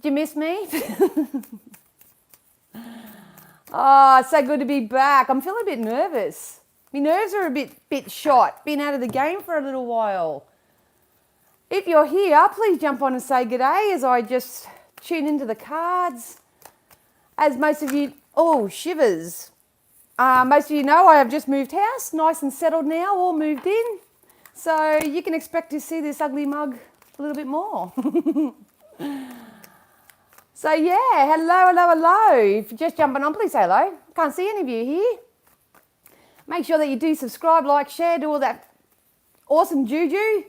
you miss me? Oh, it's so good to be back. I'm feeling a bit nervous. My nerves are a bit shot. Been out of the game for a little while. If you're here, please jump on and say g'day as I just tune into the cards. As most of you, oh, shivers. Most of you know I have just moved house, nice and settled now, all moved in. So you can expect to see this ugly mug a little bit more. So yeah, hello. If you're just jumping on, please say hello. Can't see any of you here. Make sure that you do subscribe, like, share, do all that awesome juju.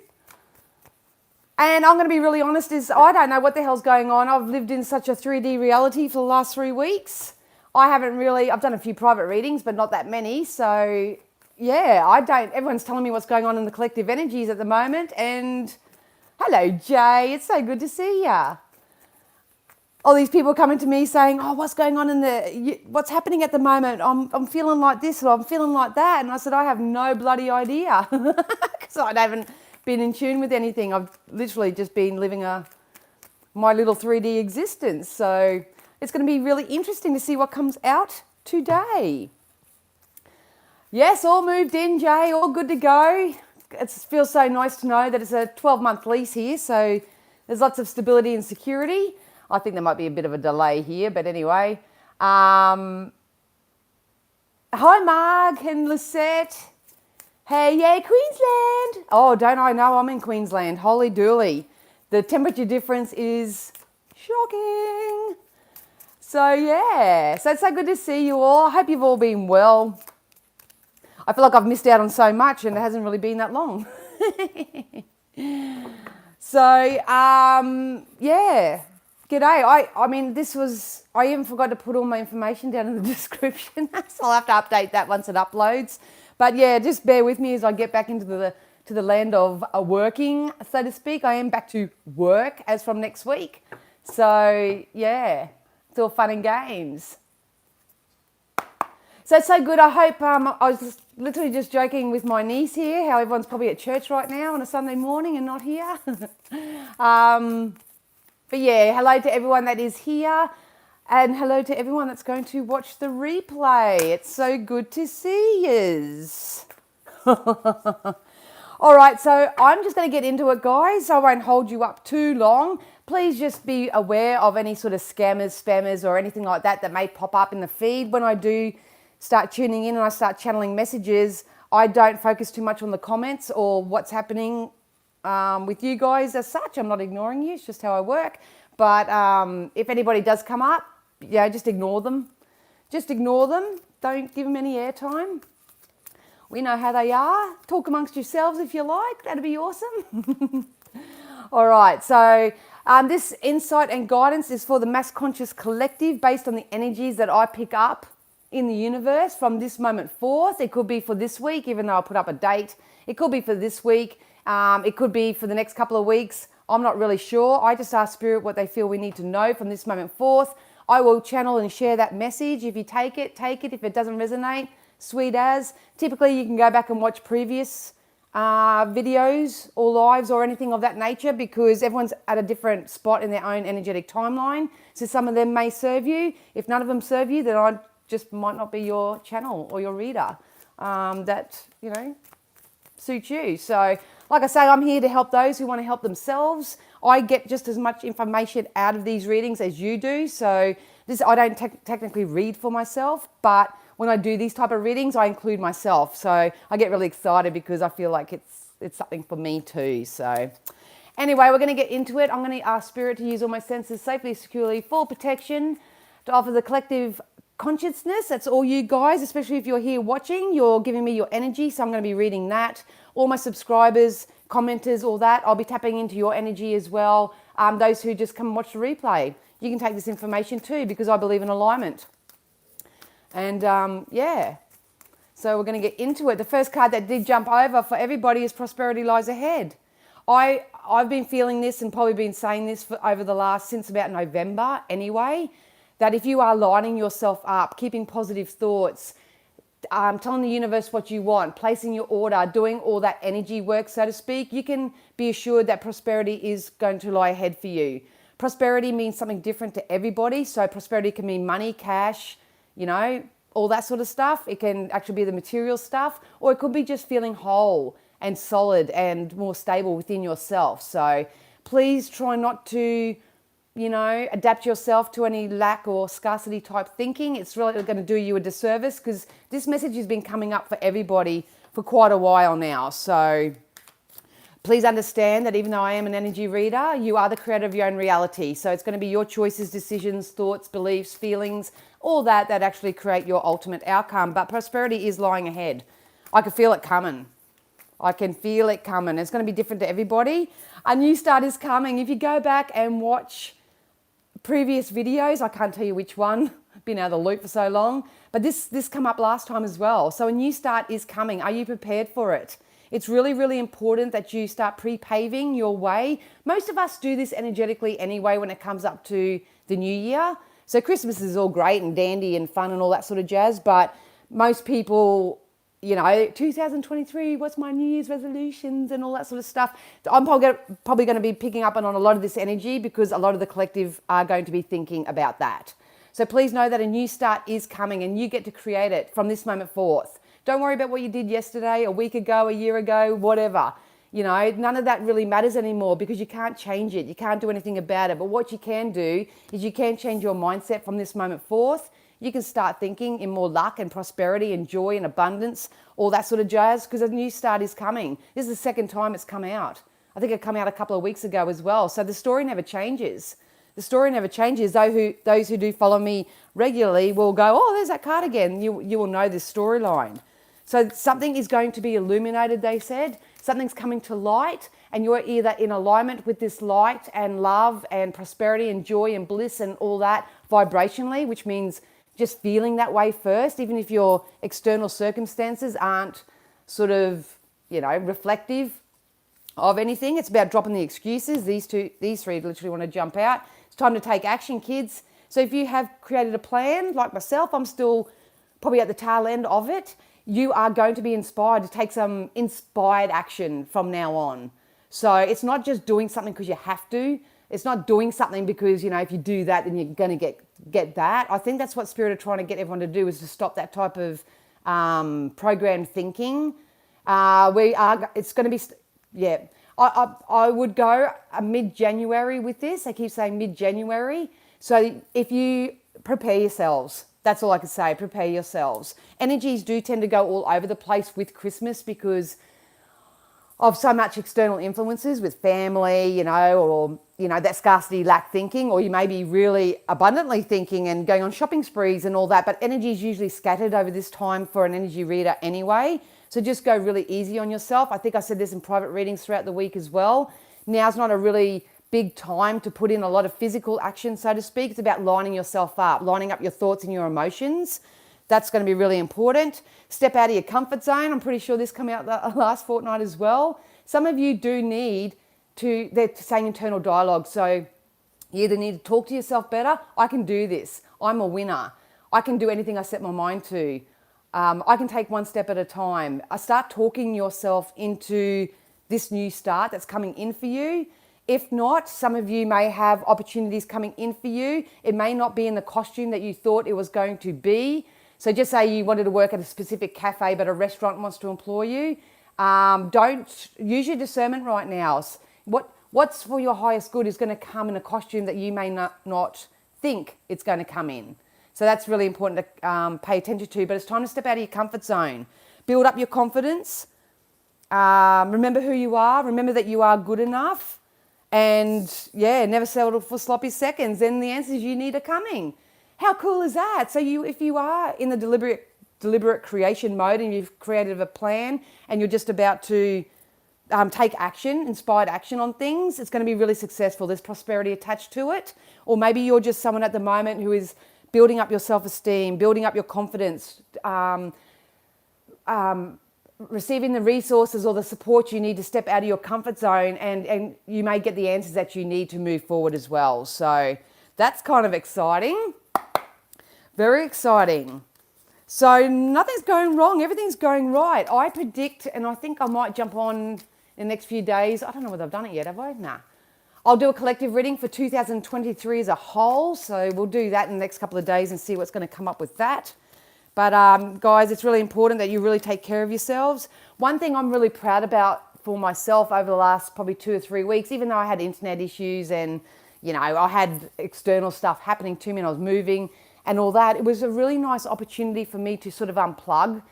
And I'm going to be really honest, I don't know what the hell's going on. I've lived in such a 3D reality for the last 3 weeks. I've done a few private readings, but not that many. So yeah, everyone's telling me what's going on in the collective energies at the moment. And hello, Jay, it's so good to see ya. All these people coming to me saying, oh, what's going on what's happening at the moment? I'm feeling like this or I'm feeling like that. And I said, I have no bloody idea because I haven't been in tune with anything. I've literally just been living my little 3D existence. So it's going to be really interesting to see what comes out today. Yes, all moved in, Jay, all good to go. It feels so nice to know that it's a 12-month lease here. So there's lots of stability and security. I think there might be a bit of a delay here, but anyway. Hi, Marg and Lucette. Hey, yeah, Queensland. Oh, don't I know I'm in Queensland. Holy dooly. The temperature difference is shocking. So, yeah. So it's so good to see you all. I hope you've all been well. I feel like I've missed out on so much and it hasn't really been that long. So, yeah. G'day. I even forgot to put all my information down in the description, so I'll have to update that once it uploads. But yeah, just bear with me as I get back into the land of working, so to speak. I am back to work as from next week. So yeah, it's all fun and games. So it's so good. I hope, I was literally just joking with my niece here, how everyone's probably at church right now on a Sunday morning and not here. But yeah, hello to everyone that is here and hello to everyone that's going to watch the replay. It's so good to see yous. All right, so I'm just going to get into it, guys. I won't hold you up too long. Please just be aware of any sort of scammers, spammers or anything like that may pop up in the feed. When I do start tuning in and I start channeling messages, I don't focus too much on the comments or what's happening with you guys as such. I'm not ignoring you, it's just how I work. But if anybody does come up, yeah, just ignore them. Just ignore them. Don't give them any airtime. We know how they are. Talk amongst yourselves if you like. That'd be awesome. All right, so this insight and guidance is for the mass conscious collective based on the energies that I pick up in the universe from this moment forth. It could be for this week, even though I put up a date. It could be for this week. It could be for the next couple of weeks. I'm not really sure. I just ask Spirit what they feel we need to know from this moment forth. I will channel and share that message. If you take it, take it. If it doesn't resonate, sweet as. Typically, you can go back and watch previous videos or lives or anything of that nature because everyone's at a different spot in their own energetic timeline. So some of them may serve you. If none of them serve you, then I just might not be your channel or your reader that, suits you. So like I say, I'm here to help those who want to help themselves. I get just as much information out of these readings as you do. So I don't technically read for myself, but when I do these type of readings, I include myself. So I get really excited because I feel like it's something for me too. So anyway, we're going to get into it. I'm going to ask Spirit to use all my senses safely, securely, for protection, to offer the collective consciousness. That's all you guys, especially if you're here watching, you're giving me your energy. So I'm going to be reading that. All my subscribers, commenters, all that, I'll be tapping into your energy as well. Those who just come and watch the replay, you can take this information too because I believe in alignment. And yeah, so we're going to get into it. The first card that did jump over for everybody is Prosperity Lies Ahead. I've been feeling this and probably been saying this since about November anyway, that if you are lining yourself up, keeping positive thoughts, telling the universe what you want, placing your order, doing all that energy work, so to speak, you can be assured that prosperity is going to lie ahead for you. Prosperity means something different to everybody. So prosperity can mean money, cash, all that sort of stuff. It can actually be the material stuff, or it could be just feeling whole and solid and more stable within yourself. So please try not to, adapt yourself to any lack or scarcity type thinking. It's really going to do you a disservice, because this message has been coming up for everybody for quite a while now. So please understand that even though I am an energy reader, you are the creator of your own reality. So it's going to be your choices, decisions, thoughts, beliefs, feelings, all that actually create your ultimate outcome. But prosperity is lying ahead. I can feel it coming. I can feel it coming. It's going to be different to everybody. A new start is coming. If you go back and watch previous videos, I can't tell you which one, been out of the loop for so long, but this come up last time as well. So a new start is coming. Are you prepared for it? It's really, really important that you start pre-paving your way. Most of us do this energetically anyway when it comes up to the new year. So Christmas is all great and dandy and fun and all that sort of jazz, but most people, 2023, what's my New Year's resolutions and all that sort of stuff. I'm probably going to be picking up on a lot of this energy, because a lot of the collective are going to be thinking about that. So please know that a new start is coming, and you get to create it from this moment forth. Don't worry about what you did yesterday, a week ago, a year ago, whatever. None of that really matters anymore, because you can't change it. You can't do anything about it. But what you can do is you can change your mindset from this moment forth. You can start thinking in more luck and prosperity and joy and abundance, all that sort of jazz, because a new start is coming. This is the second time it's come out. I think it came out a couple of weeks ago as well. So the story never changes. The story never changes. Those who do follow me regularly will go, oh, there's that card again. You will know this storyline. So something is going to be illuminated, they said. Something's coming to light, and you're either in alignment with this light and love and prosperity and joy and bliss and all that vibrationally, which means just feeling that way first, even if your external circumstances aren't sort of, reflective of anything. It's about dropping the excuses. These three literally want to jump out. It's time to take action, kids. So if you have created a plan, like myself, I'm still probably at the tail end of it. You are going to be inspired to take some inspired action from now on. So it's not just doing something because you have to. It's not doing something because, if you do that, then you're going to get that. I think that's what Spirit are trying to get everyone to do, is to stop that type of programmed thinking. It's going to be, I would go mid-January with this. I keep saying mid-January. So if you prepare yourselves, that's all I can say, prepare yourselves. Energies do tend to go all over the place with Christmas, because of so much external influences with family, or, that scarcity lack thinking, or you may be really abundantly thinking and going on shopping sprees and all that. But energy is usually scattered over this time for an energy reader anyway. So just go really easy on yourself. I think I said this in private readings throughout the week as well. Now's not a really big time to put in a lot of physical action, so to speak. It's about lining yourself up, lining up your thoughts and your emotions. That's going to be really important. Step out of your comfort zone. I'm pretty sure this came out the last fortnight as well. Some of you do need to, they're saying internal dialogue. So you either need to talk to yourself better. I can do this. I'm a winner. I can do anything I set my mind to. I can take one step at a time. I start talking yourself into this new start that's coming in for you. If not, some of you may have opportunities coming in for you. It may not be in the costume that you thought it was going to be. So just say you wanted to work at a specific cafe, but a restaurant wants to employ you. Don't use your discernment right now. What's for your highest good is going to come in a costume that you may not think it's going to come in. So that's really important to pay attention to. But it's time to step out of your comfort zone. Build up your confidence. Remember who you are. Remember that you are good enough. And never settle for sloppy seconds. Then the answers you need are coming. How cool is that? So if you are in the deliberate creation mode and you've created a plan and you're just about to take action, inspired action on things, it's going to be really successful. There's prosperity attached to it. Or maybe you're just someone at the moment who is building up your self-esteem, building up your confidence, receiving the resources or the support you need to step out of your comfort zone, and you may get the answers that you need to move forward as well. So that's kind of exciting. Very exciting. So nothing's going wrong. Everything's going right. I predict, and I think I might jump on in the next few days. I don't know whether I've done it yet, have I? Nah. I'll do a collective reading for 2023 as a whole. So we'll do that in the next couple of days and see what's going to come up with that. But guys, it's really important that you really take care of yourselves. One thing I'm really proud about for myself over the last probably 2 or 3 weeks, even though I had internet issues and, you know, I had external stuff happening to me and I was moving and all that, it was a really nice opportunity for me to sort of unplug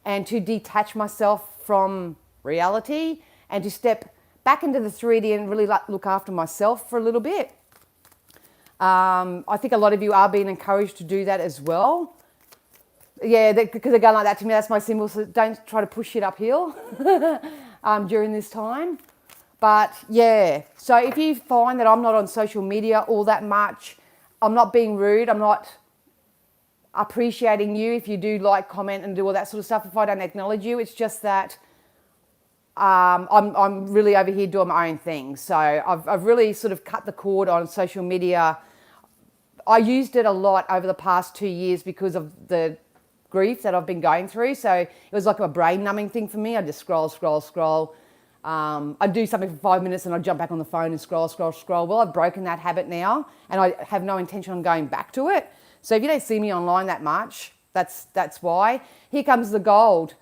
and to detach myself from reality and to step back into the 3D and really look after myself for a little bit. I think a lot of you are being encouraged to do that as well. Yeah, because they're going like that to me, that's my symbol, so don't try to push it uphill during this time. But yeah, so if you find that I'm not on social media all that much, I'm not being rude, I'm not appreciating you if you do like, comment and do all that sort of stuff. If I don't acknowledge you, it's just that I'm really over here doing my own thing. So I've really sort of cut the cord on social media. I used it a lot over the past 2 years because of the grief that I've been going through. So it was like a brain numbing thing for me. I just scroll. I'd do something for 5 minutes and I'd jump back on the phone and scroll. Well, I've broken that habit now and I have no intention on going back to it. So if you don't see me online that much, that's why. Here comes the gold.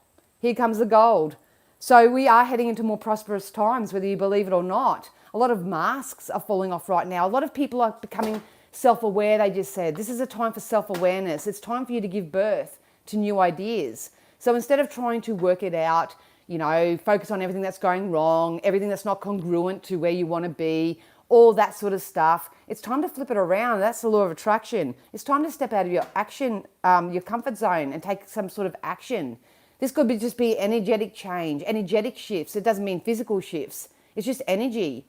So we are heading into more prosperous times, whether you believe it or not. A lot of masks are falling off right now. A lot of people are becoming self-aware, they just said. This is a time for self-awareness. It's time for you to give birth to new ideas. So instead of trying to work it out, you know, focus on everything that's going wrong, everything that's not congruent to where you want to be, all that sort of stuff, it's time to flip it around. That's the law of attraction. It's time to step out of your your comfort zone and take some sort of action. This could just be energetic change, energetic shifts. It doesn't mean physical shifts. It's just energy,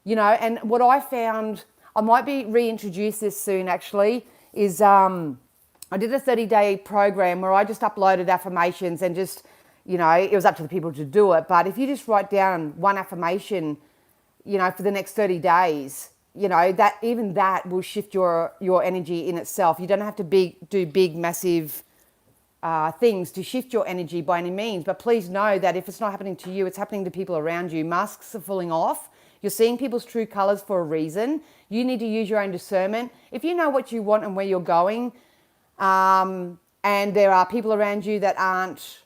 you know. And what I found, I might be reintroduce this soon actually, is I did a 30-day program where I just uploaded affirmations and just, you know, it was up to the people to do it. But if you just write down one affirmation, you know, for the next 30 days, you know, that even that will shift your energy in itself. You don't have to do big, massive things to shift your energy by any means. But please know that if it's not happening to you, it's happening to people around you. Masks are falling off. You're seeing people's true colors for a reason. You need to use your own discernment. If you know what you want and where you're going, and there are people around you that aren't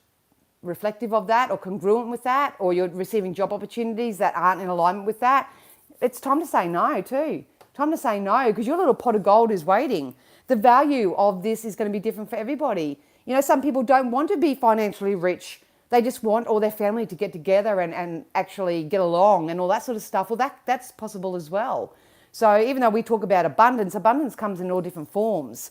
reflective of that or congruent with that, or you're receiving job opportunities that aren't in alignment with that, it's time to say no too. Time to say no, because your little pot of gold is waiting. The value of this is going to be different for everybody. You know, some people don't want to be financially rich. They just want all their family to get together and actually get along and all that sort of stuff. Well, that's possible as well. So even though we talk about abundance, abundance comes in all different forms.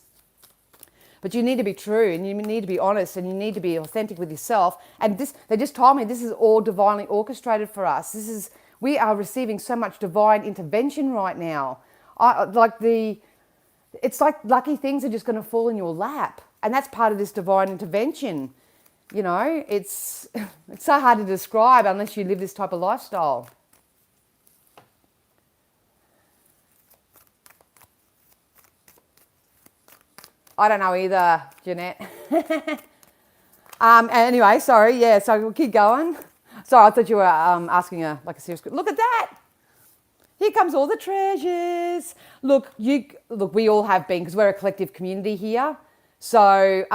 But you need to be true and you need to be honest and you need to be authentic with yourself. And this, they just told me this is all divinely orchestrated for us. We are receiving so much divine intervention right now. It's like lucky things are just going to fall in your lap. And that's part of this divine intervention. You know, it's so hard to describe unless you live this type of lifestyle. I don't know either, Jeanette. Anyway, sorry. Yeah, so we'll keep going. Sorry, I thought you were asking a serious question. Look at that. Here comes all the treasures. Look, we all have been, because we're a collective community here. So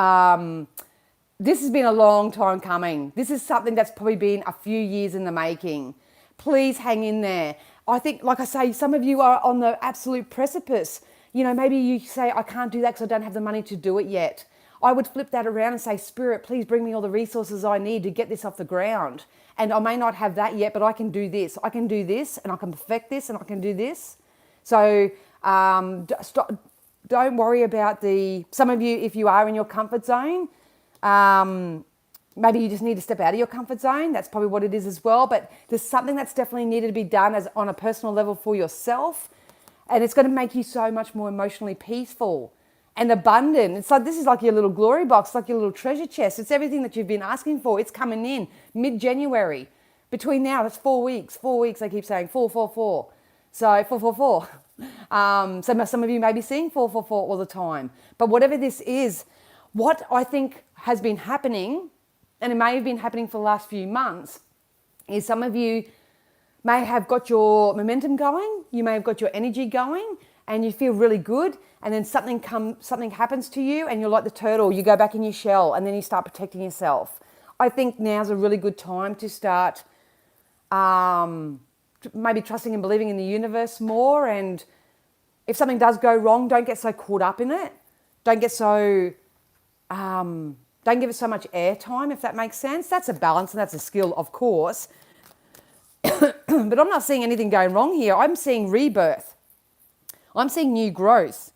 this has been a long time coming. This is something that's probably been a few years in the making. Please hang in there. I think, like I say, some of you are on the absolute precipice. You know, maybe you say, I can't do that because I don't have the money to do it yet. I would flip that around and say, Spirit, please bring me all the resources I need to get this off the ground. And I may not have that yet, but I can do this. I can do this and I can perfect this and I can do this. So don't worry about some of you, if you are in your comfort zone, maybe you just need to step out of your comfort zone. That's probably what it is as well. But there's something that's definitely needed to be done on a personal level for yourself. And it's going to make you so much more emotionally peaceful and abundant. It's like, this is like your little glory box, like your little treasure chest. It's everything that you've been asking for. It's coming in mid-January. Between now, that's 4 weeks. 4 weeks, I keep saying 444. So 444. Some of you may be seeing 444 all the time. But whatever this is, what I think has been happening, and it may have been happening for the last few months, is some of you may have got your momentum going, you may have got your energy going, and you feel really good, and then something happens to you, and you're like the turtle, you go back in your shell, and then you start protecting yourself. I think now's a really good time to start maybe trusting and believing in the universe more, and if something does go wrong, don't get so caught up in it. Don't get so, don't give it so much airtime, if that makes sense. That's a balance and that's a skill, of course. But I'm not seeing anything going wrong here. I'm seeing rebirth. I'm seeing new growth.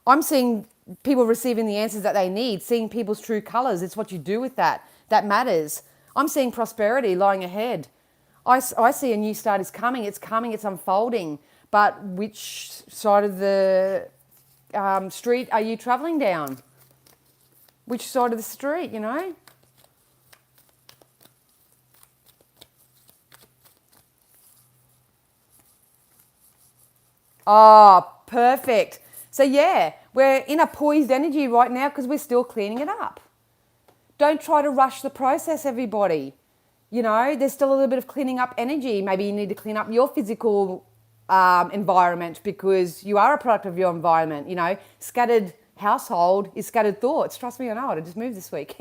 I'm seeing people receiving the answers that they need, seeing people's true colors. It's what you do with that matters. I'm seeing prosperity lying ahead. I see a new start is coming. It's coming. It's unfolding. But which side of the street are you traveling down? Which side of the street, you know? Oh, perfect. So yeah, we're in a poised energy right now because we're still cleaning it up. Don't try to rush the process, everybody. You know, there's still a little bit of cleaning up energy. Maybe you need to clean up your physical environment because you are a product of your environment. You know, scattered household is scattered thoughts. Trust me, I know it. I just moved this week.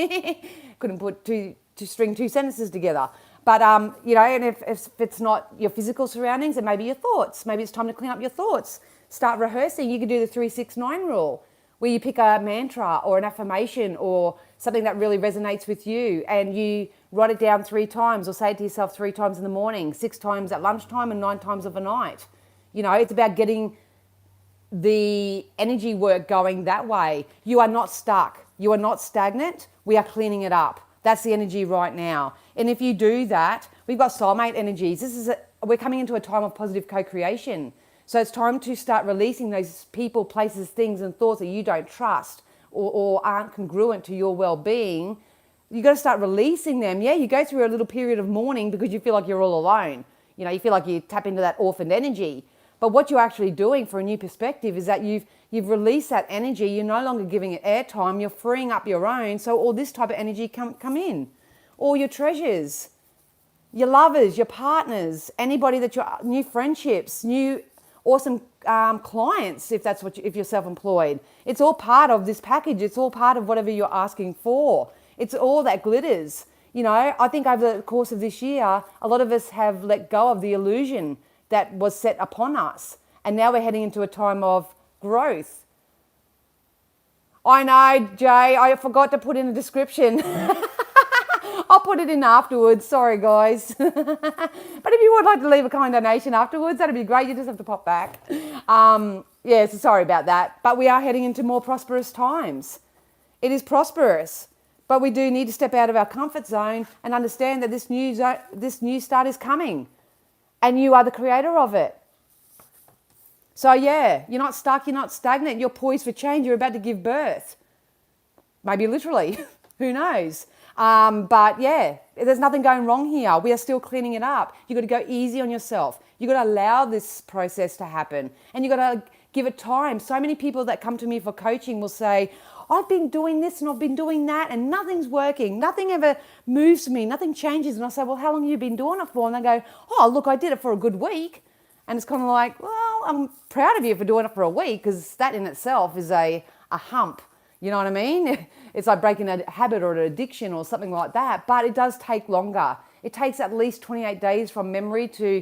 Couldn't put to string two sentences together. But, you know, and if it's not your physical surroundings, it may be your thoughts. Maybe it's time to clean up your thoughts. Start rehearsing. You can do the 3-6-9 rule, where you pick a mantra or an affirmation or something that really resonates with you, and you write it down 3 times or say it to yourself 3 times in the morning, 6 times at lunchtime, and 9 times overnight. You know, it's about getting the energy work going that way. You are not stuck. You are not stagnant. We are cleaning it up. That's the energy right now. And if you do that, we've got soulmate energies. We're coming into a time of positive co-creation. So it's time to start releasing those people, places, things, and thoughts that you don't trust or aren't congruent to your well-being. You got to start releasing them. Yeah, you go through a little period of mourning because you feel like you're all alone. You know, you feel like you tap into that orphaned energy. But what you're actually doing for a new perspective is that you've released that energy. You're no longer giving it airtime. You're freeing up your own. So all this type of energy come in. All your treasures, your lovers, your partners, anybody that you're, new friendships, new awesome clients, if you're self-employed. It's all part of this package. It's all part of whatever you're asking for. It's all that glitters. You know, I think over the course of this year, a lot of us have let go of the illusion that was set upon us. And now we're heading into a time of growth. I know, Jay, I forgot to put in a description. I'll put it in afterwards. Sorry, guys. But if you would like to leave a kind donation afterwards, that'd be great. You just have to pop back. Yeah, so sorry about that. But we are heading into more prosperous times. It is prosperous. But we do need to step out of our comfort zone and understand that this new start is coming. And you are the creator of it. So yeah, you're not stuck, you're not stagnant, you're poised for change, you're about to give birth. Maybe literally, who knows? But yeah, there's nothing going wrong here. We are still cleaning it up. You've got to go easy on yourself. You've got to allow this process to happen. And you've got to give it time. So many people that come to me for coaching will say, I've been doing this and I've been doing that and nothing's working. Nothing ever moves me. Nothing changes. And I say, well, how long have you been doing it for? And they go, oh, look, I did it for a good week. And it's kind of like, well, I'm proud of you for doing it for a week because that in itself is a hump. You know what I mean? It's like breaking a habit or an addiction or something like that. But it does take longer. It takes at least 28 days from memory to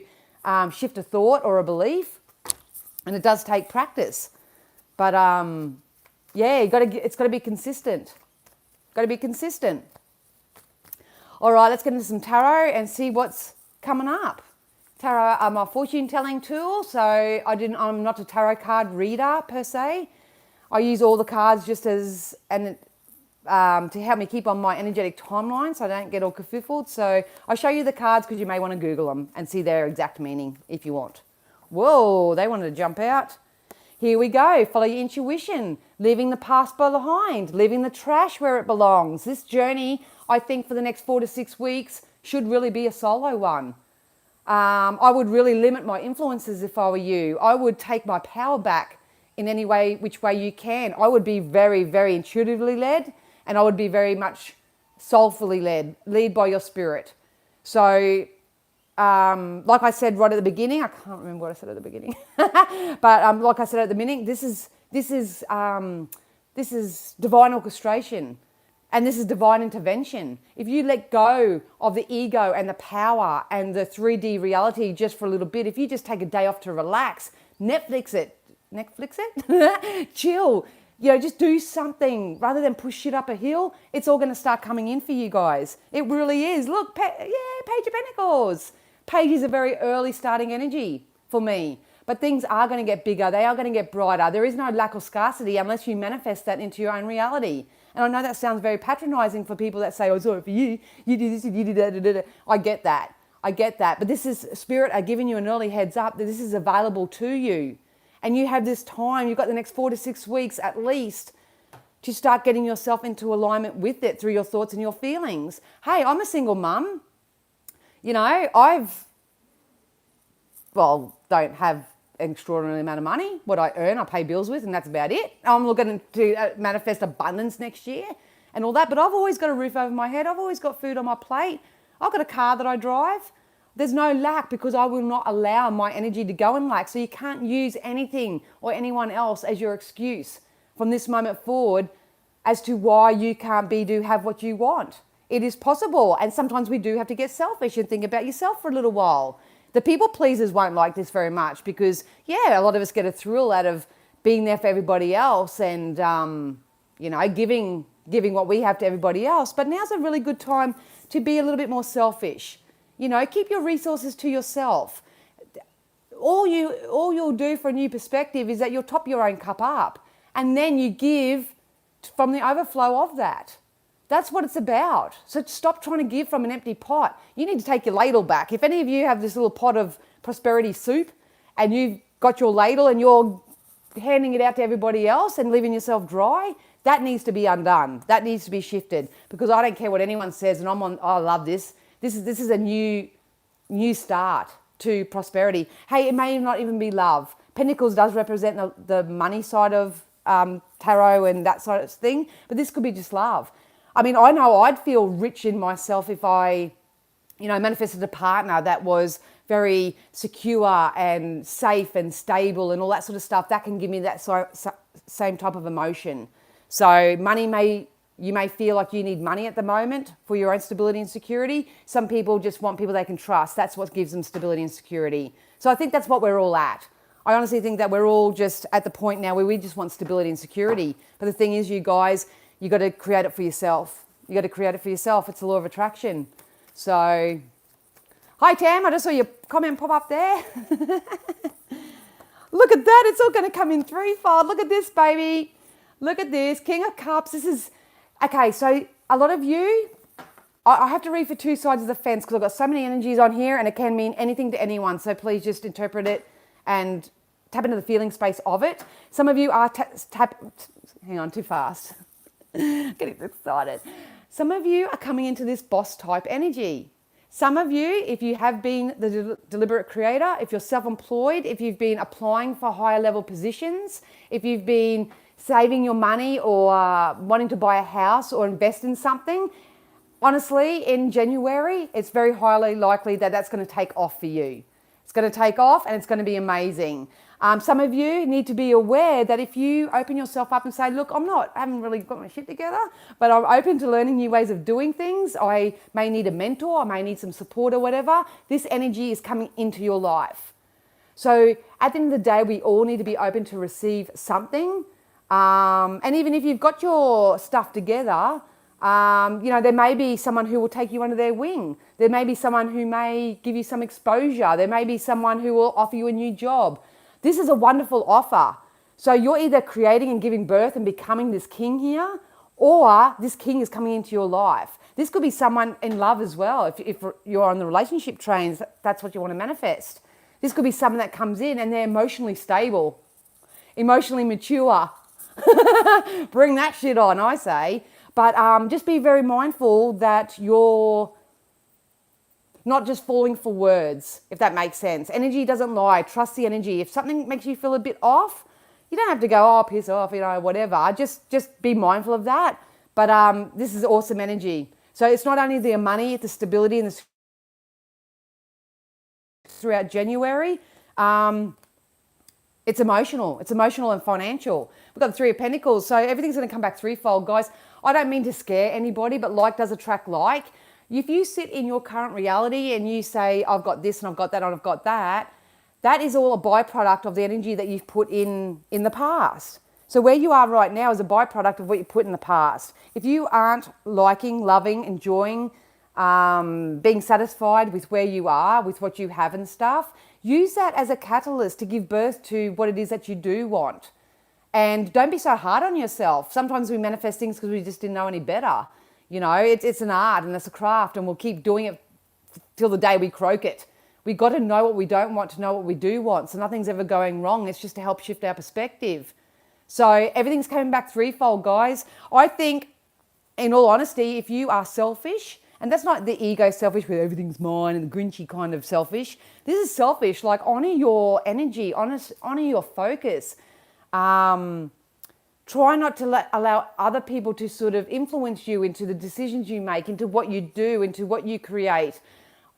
shift a thought or a belief. And it does take practice. But yeah, it's got to be consistent. Got to be consistent. All right, let's get into some tarot and see what's coming up. Tarot are my fortune telling tool, so I'm not a tarot card reader per se. I use all the cards just as to help me keep on my energetic timeline so I don't get all kerfuffled. So I'll show you the cards because you may want to Google them and see their exact meaning if you want. Whoa, they wanted to jump out. Here we go. Follow your intuition, leaving the past behind, leaving the trash where it belongs. This journey, I think, for the next 4 to 6 weeks should really be a solo one. I would really limit my influences if I were you. I would take my power back in any way, which way you can. I would be very, very intuitively led, and I would be very much soulfully led by your spirit. So like I said right at the beginning, I can't remember what I said at the beginning, but like I said at the beginning, this is divine orchestration, and this is divine intervention. If you let go of the ego and the power and the 3D reality just for a little bit, if you just take a day off to relax, Netflix it, chill, just do something rather than push shit up a hill. It's all going to start coming in for you guys. It really is. Look, Page of Pentacles. Page is a very early starting energy for me. But things are going to get bigger. They are going to get brighter. There is no lack of scarcity unless you manifest that into your own reality. And I know that sounds very patronizing for people that say, oh, sorry for you. You do this, you do that. I get that. But this is, Spirit are giving you an early heads up that this is available to you. And you have this time, you've got the next 4 to 6 weeks at least to start getting yourself into alignment with it through your thoughts and your feelings. Hey, I'm a single mum. Don't have an extraordinary amount of money. What I earn, I pay bills with, and that's about it. I'm looking to manifest abundance next year and all that. But I've always got a roof over my head. I've always got food on my plate. I've got a car that I drive. There's no lack because I will not allow my energy to go in lack. So you can't use anything or anyone else as your excuse from this moment forward as to why you can't have what you want. It is possible. And sometimes we do have to get selfish and think about yourself for a little while. The people pleasers won't like this very much because, a lot of us get a thrill out of being there for everybody else and, giving what we have to everybody else. But now's a really good time to be a little bit more selfish. Keep your resources to yourself. All you'll do for a new perspective is that you'll top your own cup up and then you give from the overflow of that. That's what it's about. So stop trying to give from an empty pot. You need to take your ladle back. If any of you have this little pot of prosperity soup and you've got your ladle and you're handing it out to everybody else and leaving yourself dry, that needs to be undone. That needs to be shifted because I don't care what anyone says and I love this. This is a new start to prosperity. Hey, it may not even be love. Pentacles does represent the money side of tarot and that sort of thing, but this could be just love. I mean, I know I'd feel rich in myself if I, manifested a partner that was very secure and safe and stable and all that sort of stuff. That can give me that same type of emotion. So you may feel like you need money at the moment for your own stability and security. Some people just want people they can trust. That's what gives them stability and security. So I think that's what we're all at. I honestly think that we're all just at the point now where we just want stability and security. But the thing is, you guys, you got to create it for yourself. You got to create it for yourself. It's the law of attraction. So, hi Tam, I just saw your comment pop up there. Look at that. It's all going to come in threefold. Look at this, baby. Look at this. King of Cups. This is... Okay, so a lot of you, I have to read for two sides of the fence because I've got so many energies on here and it can mean anything to anyone. So please just interpret it and tap into the feeling space of it. Some of you are hang on, too fast. Getting excited. Some of you are coming into this boss type energy. Some of you, if you have been the deliberate creator, if you're self-employed, if you've been applying for higher level positions, if you've been saving your money or wanting to buy a house or invest in something, honestly, in January, it's very highly likely that that's going to take off for you. It's going to take off and it's going to be amazing. Some of you need to be aware that if you open yourself up and say, look, I haven't really got my shit together, but I'm open to learning new ways of doing things. I may need a mentor, I may need some support or whatever. This energy is coming into your life. So at the end of the day, we all need to be open to receive something. And even if you've got your stuff together, there may be someone who will take you under their wing. There may be someone who may give you some exposure. There may be someone who will offer you a new job. This is a wonderful offer. So you're either creating and giving birth and becoming this king here, or this king is coming into your life. This could be someone in love as well. If you're on the relationship trains, that's what you want to manifest. This could be someone that comes in and they're emotionally stable, emotionally mature. Bring that shit on, I say. But just be very mindful that you're not just falling for words, if that makes sense. Energy doesn't lie. Trust the energy. If something makes you feel a bit off, you don't have to go, oh, piss off, whatever. Just be mindful of that. But this is awesome energy. So it's not only the money, it's the stability and the throughout January. It's emotional. It's emotional and financial. We've got the Three of Pentacles, so everything's going to come back threefold, guys. I don't mean to scare anybody, but like does attract like. If you sit in your current reality and you say, I've got this and I've got that and I've got that, that is all a byproduct of the energy that you've put in the past. So where you are right now is a byproduct of what you put in the past. If you aren't liking, loving, enjoying, being satisfied with where you are, with what you have and stuff, use that as a catalyst to give birth to what it is that you do want. And don't be so hard on yourself. Sometimes we manifest things because we just didn't know any better. You know, it's an art and it's a craft, and we'll keep doing it till the day we croak it. We got to know what we don't want to know what we do want. So nothing's ever going wrong. It's just to help shift our perspective. So everything's coming back threefold, guys. I think, in all honesty, if you are selfish, and that's not the ego selfish where everything's mine and the grinchy kind of selfish. This is selfish, like honor your energy, honor your focus. Try not to allow other people to sort of influence you into the decisions you make, into what you do, into what you create,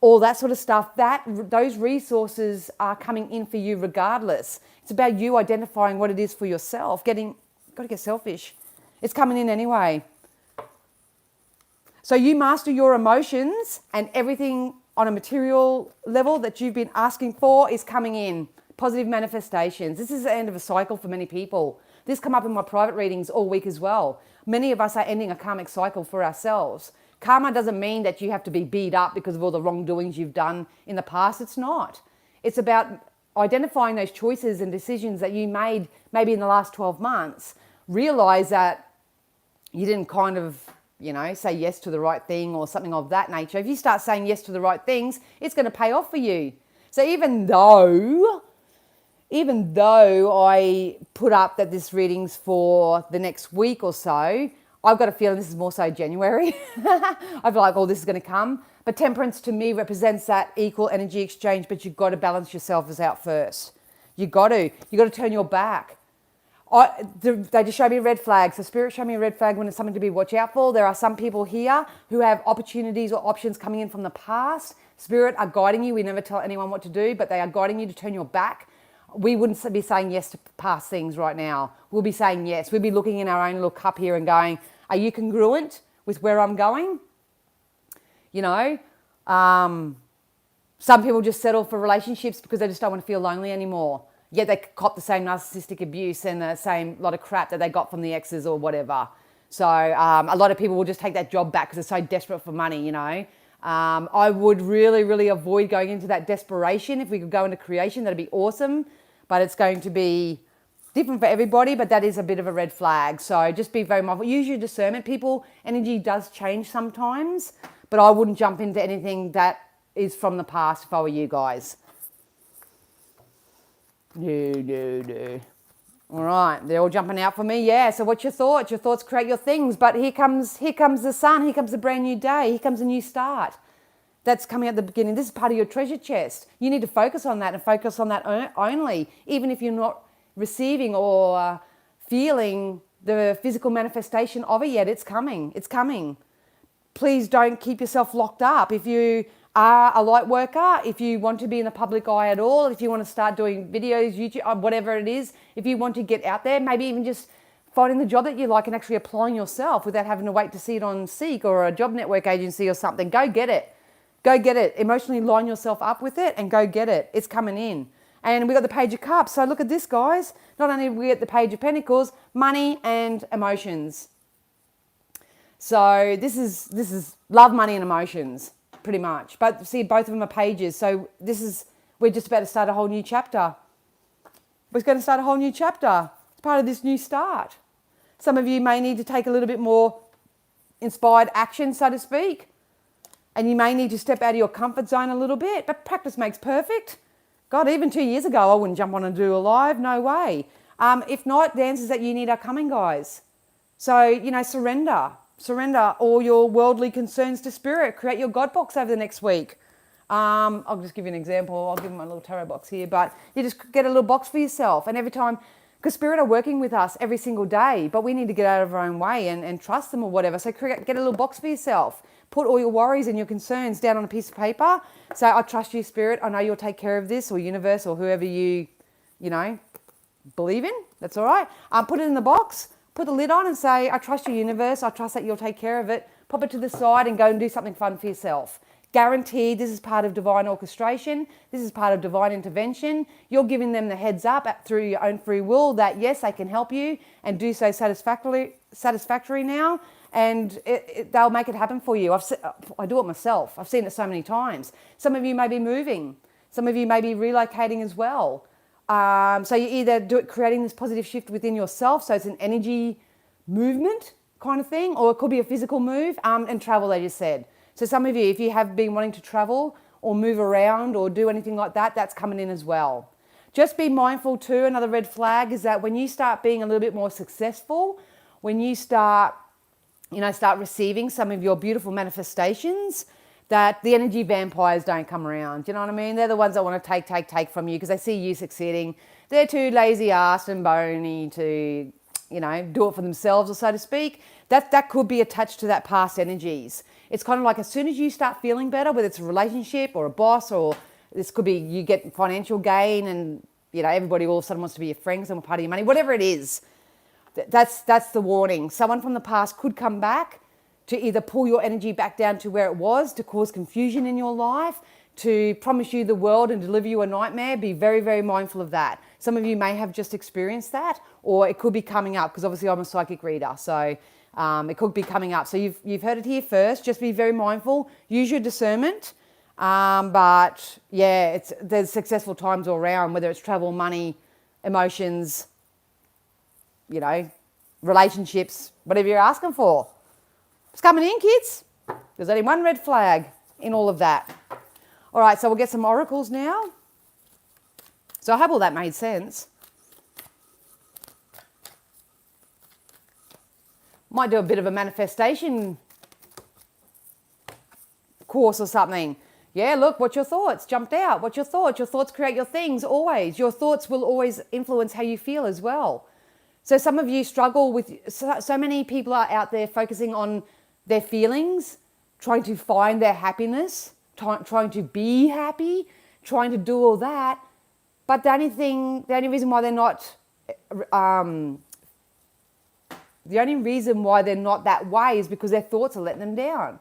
all that sort of stuff. Those resources are coming in for you regardless. It's about you identifying what it is for yourself. Got to get selfish. It's coming in anyway. So you master your emotions, and everything on a material level that you've been asking for is coming in. Positive manifestations. This is the end of a cycle for many people. This come up in my private readings all week as well. Many of us are ending a karmic cycle for ourselves. Karma doesn't mean that you have to be beat up because of all the wrongdoings you've done in the past. It's not. It's about identifying those choices and decisions that you made maybe in the last 12 months. Realize that you didn't kind of, say yes to the right thing or something of that nature. If you start saying yes to the right things, it's going to pay off for you. So even though I put up that this reading's for the next week or so, I've got a feeling this is more so January. I feel like, this is going to come. But temperance to me represents that equal energy exchange, but you've got to balance yourselves out first. You've got to turn your back. They just show me red flags. The spirit showed me a red flag when it's something to be watch out for. There are some people here who have opportunities or options coming in from the past. Spirit are guiding you. We never tell anyone what to do, but they are guiding you to turn your back. We wouldn't be saying yes to past things right now. We'll be saying yes. We'll be looking in our own little cup here and going, are you congruent with where I'm going? Some people just settle for relationships because they just don't want to feel lonely anymore. Yet they cop the same narcissistic abuse and the same lot of crap that they got from the exes or whatever. So a lot of people will just take that job back because they're so desperate for money, I would really, really avoid going into that desperation. If we could go into creation, that'd be awesome. But it's going to be different for everybody, but that is a bit of a red flag. So just be very mindful. Use your discernment, people. Energy does change sometimes, but I wouldn't jump into anything that is from the past if I were you guys. No. All right, they're all jumping out for me. Yeah, so what's your thoughts? Your thoughts create your things. But here comes the sun. Here comes a brand new day. Here comes a new start. That's coming at the beginning. This is part of your treasure chest. You need to focus on that and focus on that only. Even if you're not receiving or feeling the physical manifestation of it yet, it's coming. It's coming. Please don't keep yourself locked up. If you are a light worker, if you want to be in the public eye at all, if you want to start doing videos, YouTube, whatever it is, if you want to get out there, maybe even just finding the job that you like and actually applying yourself without having to wait to see it on Seek or a job network agency or something, go get it. Go get it. Emotionally line yourself up with it and go get it. It's coming in. And we got the Page of Cups. So look at this, guys. Not only do we get the Page of Pentacles, money and emotions. So this is love, money and emotions, pretty much. But see, both of them are pages. So we're just about to start a whole new chapter. We're going to start a whole new chapter. It's part of this new start. Some of you may need to take a little bit more inspired action, so to speak. And you may need to step out of your comfort zone a little bit. But practice makes perfect. God, even 2 years ago, I wouldn't jump on and do a live. No way. If not, the answers that you need are coming, guys. So, surrender. Surrender all your worldly concerns to spirit. Create your God box over the next week. I'll just give you an example. I'll give you my little tarot box here. But you just get a little box for yourself. And every time Because Spirit are working with us every single day, but we need to get out of our own way and trust them or whatever. So get a little box for yourself. Put all your worries and your concerns down on a piece of paper. Say, I trust you, Spirit. I know you'll take care of this, or universe, or whoever you believe in. That's all right. Put it in the box. Put the lid on and say, I trust you, universe. I trust that you'll take care of it. Pop it to the side and go and do something fun for yourself. Guaranteed, this is part of divine orchestration. This is part of divine intervention. You're giving them the heads up through your own free will that, yes, they can help you and do so satisfactory now. And they'll make it happen for you. I do it myself. I've seen it so many times. Some of you may be moving. Some of you may be relocating as well. So you either do it creating this positive shift within yourself, so it's an energy movement kind of thing, or it could be a physical move, and travel, as you said. So some of you, if you have been wanting to travel or move around or do anything like that, that's coming in as well. Just be mindful too, another red flag is that when you start being a little bit more successful, when you start receiving some of your beautiful manifestations, that the energy vampires don't come around. You know what I mean? They're the ones that want to take from you because they see you succeeding. They're too lazy-assed and bony to, do it for themselves, or so to speak. That could be attached to that past energies. It's kind of like as soon as you start feeling better, whether it's a relationship or a boss, or this could be you get financial gain and, everybody all of a sudden wants to be your friend, some part of your money, whatever it is, that's the warning. Someone from the past could come back to either pull your energy back down to where it was, to cause confusion in your life, to promise you the world and deliver you a nightmare. Be very, very mindful of that. Some of you may have just experienced that, or it could be coming up, because obviously I'm a psychic reader, so it could be coming up. So you've heard it here first. Just be very mindful. Use your discernment. But yeah, there's successful times all around, whether it's travel, money, emotions, relationships, whatever you're asking for. It's coming in, kids. There's only one red flag in all of that. All right, so we'll get some oracles now. So I hope all that made sense. Might do a bit of a manifestation course or something. Yeah, look, what's your thoughts? Jumped out. What's your thoughts? Your thoughts create your things always. Your thoughts will always influence how you feel as well. So some of you struggle with, so many people are out there focusing on their feelings, trying to find their happiness, trying to be happy, trying to do all that. But the only reason why they're not, that way is because their thoughts are letting them down.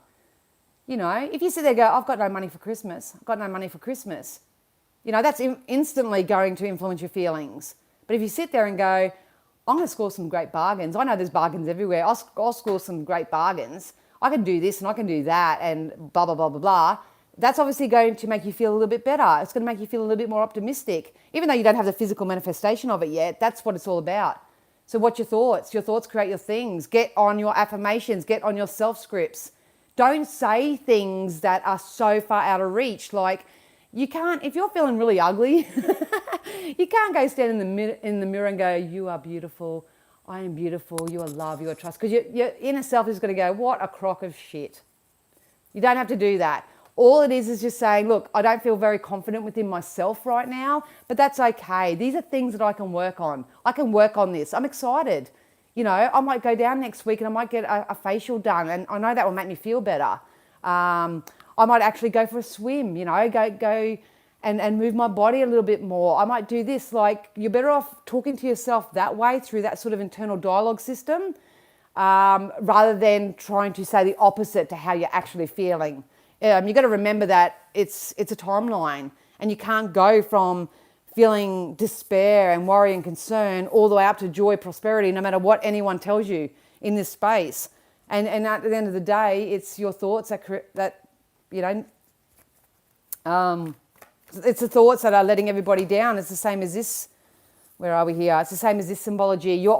If you sit there and go, I've got no money for Christmas, that's instantly going to influence your feelings. But if you sit there and go, I'm going to score some great bargains. I know there's bargains everywhere. I'll score some great bargains. I can do this and I can do that and blah, blah, blah, blah, blah. That's obviously going to make you feel a little bit better. It's going to make you feel a little bit more optimistic. Even though you don't have the physical manifestation of it yet, that's what it's all about. So what's your thoughts? Your thoughts create your things. Get on your affirmations. Get on your self-scripts. Don't say things that are so far out of reach. Like, you can't, if you're feeling really ugly, you can't go stand in the mirror and go, you are beautiful, I am beautiful, you are love, you are trust. Because your inner self is going to go, what a crock of shit. You don't have to do that. All it is just saying, look, I don't feel very confident within myself right now, but that's okay. These are things that I can work on. I can work on this. I'm excited. I might go down next week and I might get a facial done, and I know that will make me feel better. I might actually go for a swim, go and move my body a little bit more. I might do this. Like, you're better off talking to yourself that way through that sort of internal dialogue system, rather than trying to say the opposite to how you're actually feeling. You got to remember that it's a timeline, and you can't go from feeling despair and worry and concern all the way up to joy, prosperity, no matter what anyone tells you in this space. And at the end of the day, it's your thoughts that it's the thoughts that are letting everybody down. It's the same as this. Where are we here? It's the same as this symbology. Your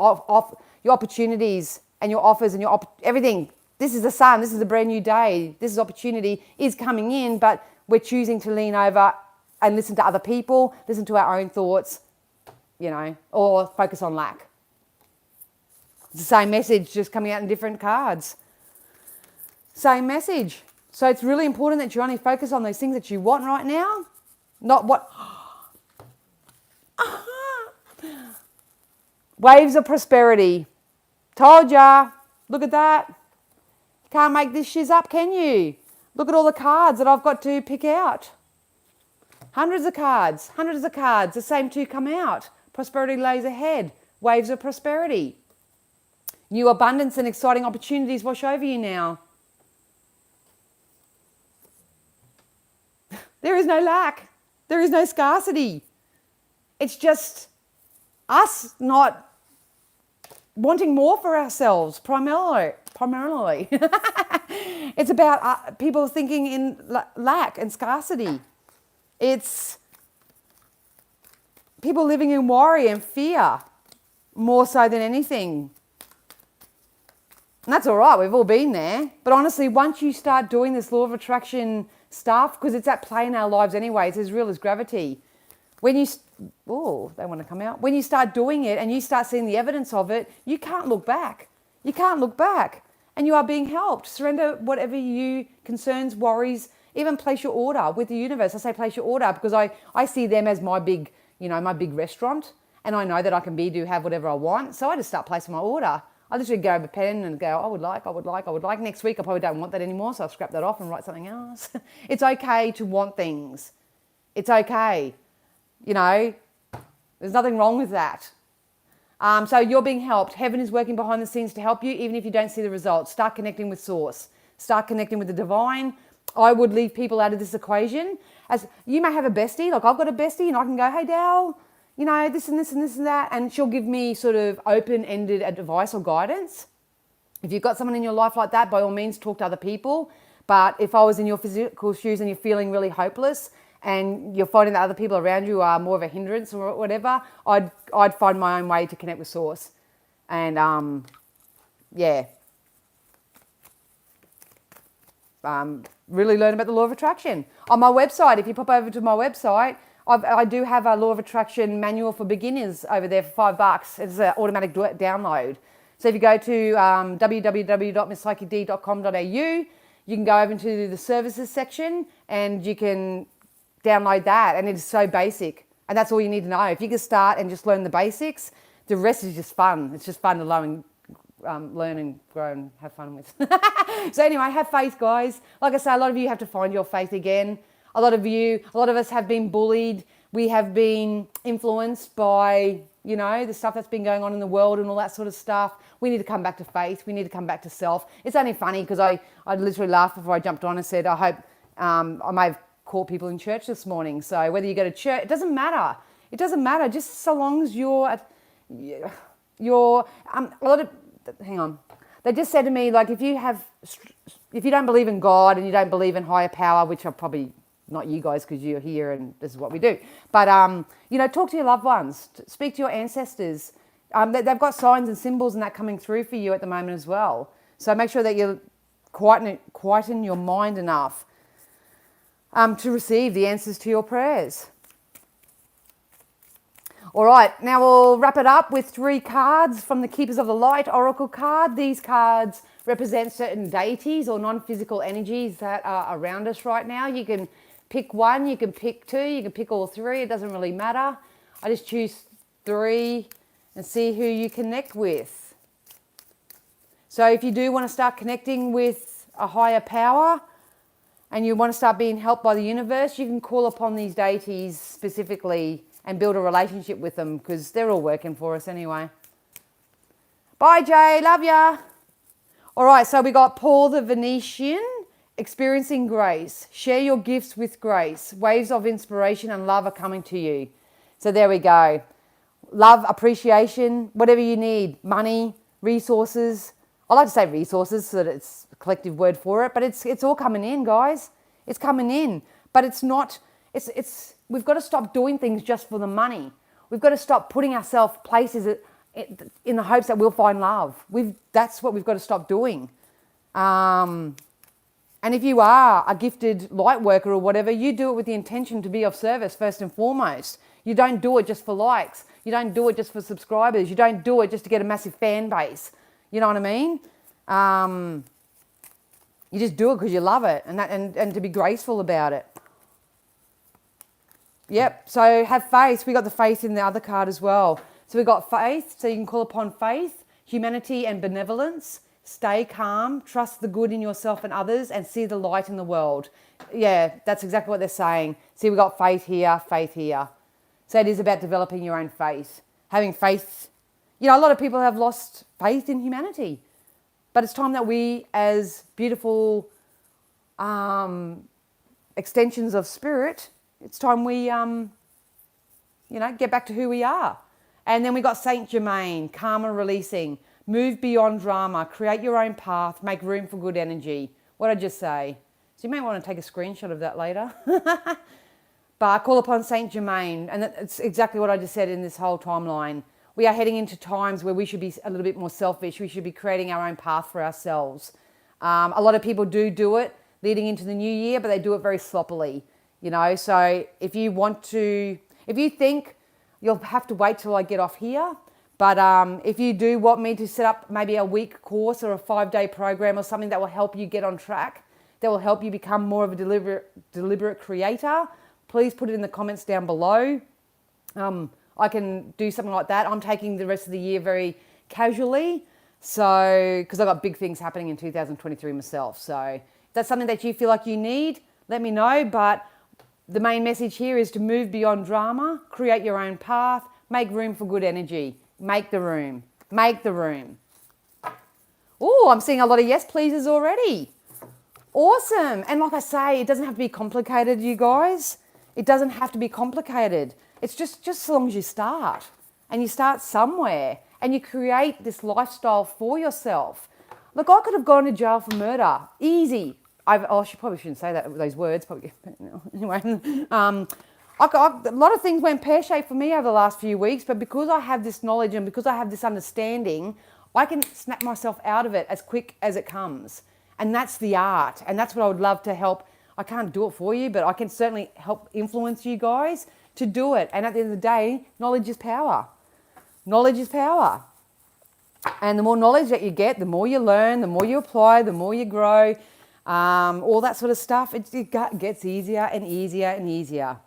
opportunities and your offers and everything. This is the sun. This is a brand new day. This is opportunity is coming in, but we're choosing to lean over and listen to other people, listen to our own thoughts, or focus on lack. It's the same message, just coming out in different cards. Same message. So it's really important that you only focus on those things that you want right now, not what... Waves of prosperity. Told ya. Look at that. You can't make this shiz up, can you? Look at all the cards that I've got to pick out. Hundreds of cards. The same two come out. Prosperity lays ahead. Waves of prosperity. New abundance and exciting opportunities wash over you now. There is no lack. There is no scarcity. It's just us not wanting more for ourselves, primarily. It's about people thinking in lack and scarcity. It's people living in worry and fear more so than anything. And that's all right, we've all been there. But honestly, once you start doing this law of attraction stuff, because it's at play in our lives anyway, it's as real as gravity. When you, they want to come out. When you start doing it and you start seeing the evidence of it, you can't look back. You can't look back. And you are being helped. Surrender whatever you concerns, worries, even place your order with the universe. I say place your order because I see them as my big, my big restaurant. And I know that I can have whatever I want. So I just start placing my order. I literally go over a pen and go, I would like. Next week I probably don't want that anymore, so I'll scrap that off and write something else. It's okay to want things. It's okay. There's nothing wrong with that. So you're being helped. Heaven is working behind the scenes to help you, even if you don't see the results. Start connecting with Source. Start connecting with the divine. I would leave people out of this equation. As you may have a bestie, like I've got a bestie, and I can go, hey, Dal, this and this and this and that, and she'll give me sort of open-ended advice or guidance. If you've got someone in your life like that, by all means, talk to other people. But if I was in your physical shoes and you're feeling really hopeless and you're finding that other people around you are more of a hindrance or whatever, I'd find my own way to connect with Source. And, really learn about the law of attraction. On my website, if you pop over to my website, I do have a law of attraction manual for beginners over there for $5. It's an automatic download. So if you go to www.misspsychicd.com.au, you can go over into the services section and you can download that. And it is so basic. And that's all you need to know. If you can start and just learn the basics, the rest is just fun. It's just fun to learn and grow and have fun with. So anyway, have faith, guys. Like I say, a lot of you have to find your faith again. A lot of us have been bullied. We have been influenced by, the stuff that's been going on in the world and all that sort of stuff. We need to come back to faith. We need to come back to self. It's only funny because I literally laughed before I jumped on and said, I hope I may have caught people in church this morning. So whether you go to church, it doesn't matter. It doesn't matter. Just so long as hang on. They just said to me, like, if you don't believe in God and you don't believe in higher power, which are probably not you guys because you're here and this is what we do. But, talk to your loved ones. Speak to your ancestors. They've got signs and symbols and that coming through for you at the moment as well. So make sure that you quieten your mind enough to receive the answers to your prayers. All right, now we'll wrap it up with 3 cards from the Keepers of the Light Oracle card. These cards represent certain deities or non-physical energies that are around us right now. You can pick one, you can pick 2, you can pick all 3. It doesn't really matter. I just choose 3 and see who you connect with. So if you do want to start connecting with a higher power and you want to start being helped by the universe, you can call upon these deities specifically and build a relationship with them because they're all working for us anyway. Bye, Jay. Love ya. All right, so we got Paul the Venetian, experiencing grace. Share your gifts with grace. Waves of inspiration and love are coming to you. So there we go. Love, appreciation, whatever you need. Money, resources. I like to say resources so that it's a collective word for it, but it's all coming in, guys. It's coming in. But it's not, we've got to stop doing things just for the money. We've got to stop putting ourselves places in the hopes that we'll find love. That's what we've got to stop doing. And if you are a gifted light worker or whatever, you do it with the intention to be of service first and foremost. You don't do it just for likes. You don't do it just for subscribers. You don't do it just to get a massive fan base. You know what I mean? You just do it because you love it and to be graceful about it. Yep, so have faith. We got the faith in the other card as well. So we've got faith, so you can call upon faith, humanity and benevolence. Stay calm, trust the good in yourself and others, and see the light in the world. Yeah, that's exactly what they're saying. See, we've got faith here, faith here. So it is about developing your own faith. Having faith. You know, a lot of people have lost faith in humanity. But it's time that we, as beautiful extensions of spirit, it's time we, get back to who we are. And then we got Saint Germain, karma releasing. Move beyond drama, create your own path, make room for good energy. What did I just say? So you may want to take a screenshot of that later. But call upon Saint Germain, and that's exactly what I just said in this whole timeline. We are heading into times where we should be a little bit more selfish. We should be creating our own path for ourselves. A lot of people do it leading into the new year, but they do it very sloppily. So if you think you'll have to wait till I get off here, but if you do want me to set up maybe a week course or a 5-day program or something that will help you get on track, that will help you become more of a deliberate creator, please put it in the comments down below. I can do something like that. I'm taking the rest of the year very casually, because I've got big things happening in 2023 myself. So if that's something that you feel like you need, let me know. But the main message here is to move beyond drama, create your own path, make room for good energy. Make the room. Make the room. Oh, I'm seeing a lot of yes pleasers already. Awesome. And like I say, it doesn't have to be complicated, you guys. It doesn't have to be complicated. It's just as long as you start. And you start somewhere. And you create this lifestyle for yourself. Look, I could have gone to jail for murder. Easy. I probably shouldn't say those words. Probably. Anyway, a lot of things went pear-shaped for me over the last few weeks, but because I have this knowledge and because I have this understanding, I can snap myself out of it as quick as it comes. And that's the art. And that's what I would love to help. I can't do it for you, but I can certainly help influence you guys to do it. And at the end of the day, knowledge is power. Knowledge is power. And the more knowledge that you get, the more you learn, the more you apply, the more you grow, all that sort of stuff, it gets easier and easier and easier.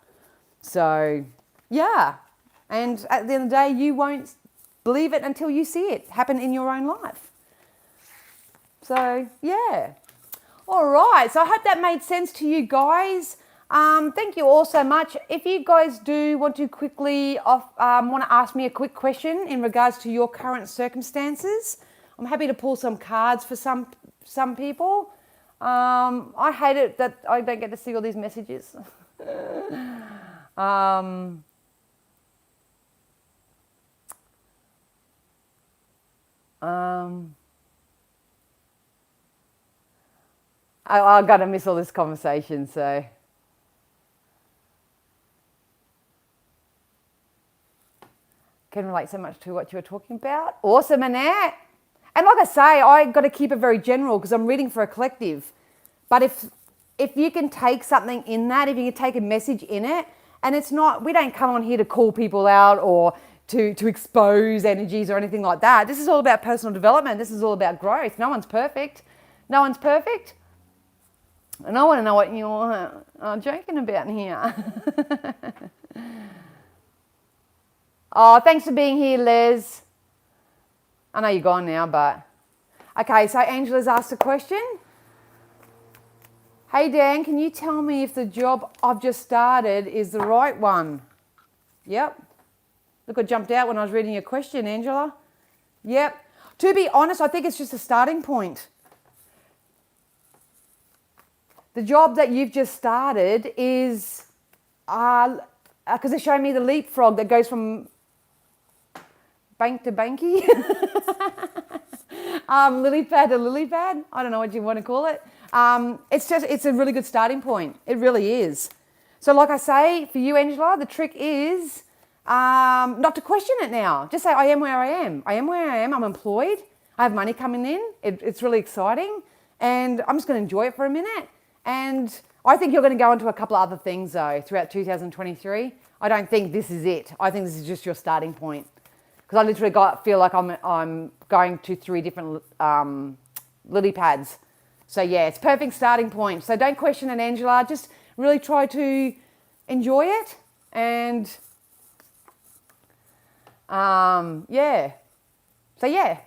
So, yeah. And at the end of the day, you won't believe it until you see it happen in your own life. So, yeah. All right. So I hope that made sense to you guys. Thank you all so much. If you guys do want to quickly want to ask me a quick question in regards to your current circumstances, I'm happy to pull some cards for some people. I hate it that I don't get to see all these messages. I've got to miss all this conversation, so. Can relate so much to what you were talking about. Awesome, Annette. And like I say, I got to keep it very general because I'm reading for a collective. But if you can take something in that, if you can take a message in it, and it's not, we don't come on here to call people out or to expose energies or anything like that. This is all about personal development. This is all about growth. No one's perfect. No one's perfect. And I want to know what you're joking about here. Oh, thanks for being here, Les. I know you're gone now, but... Okay, so Angela's asked a question. Hey, Dan, can you tell me if the job I've just started is the right one? Yep. Look, I jumped out when I was reading your question, Angela. Yep. To be honest, I think it's just a starting point. The job that you've just started is... because they're showing me the leapfrog that goes from... bank to banky, lily pad to lily pad. I don't know what you want to call it. It's a really good starting point. It really is. So like I say, for you, Angela, the trick is not to question it now. Just say, I am where I am. I am where I am. I'm employed. I have money coming in. It's really exciting. And I'm just going to enjoy it for a minute. And I think you're going to go into a couple of other things, though, throughout 2023. I don't think this is it. I think this is just your starting point. Because I literally feel like I'm going to 3 different lily pads. So yeah, it's a perfect starting point. So don't question it, Angela. Just really try to enjoy it. And Yeah. So yeah.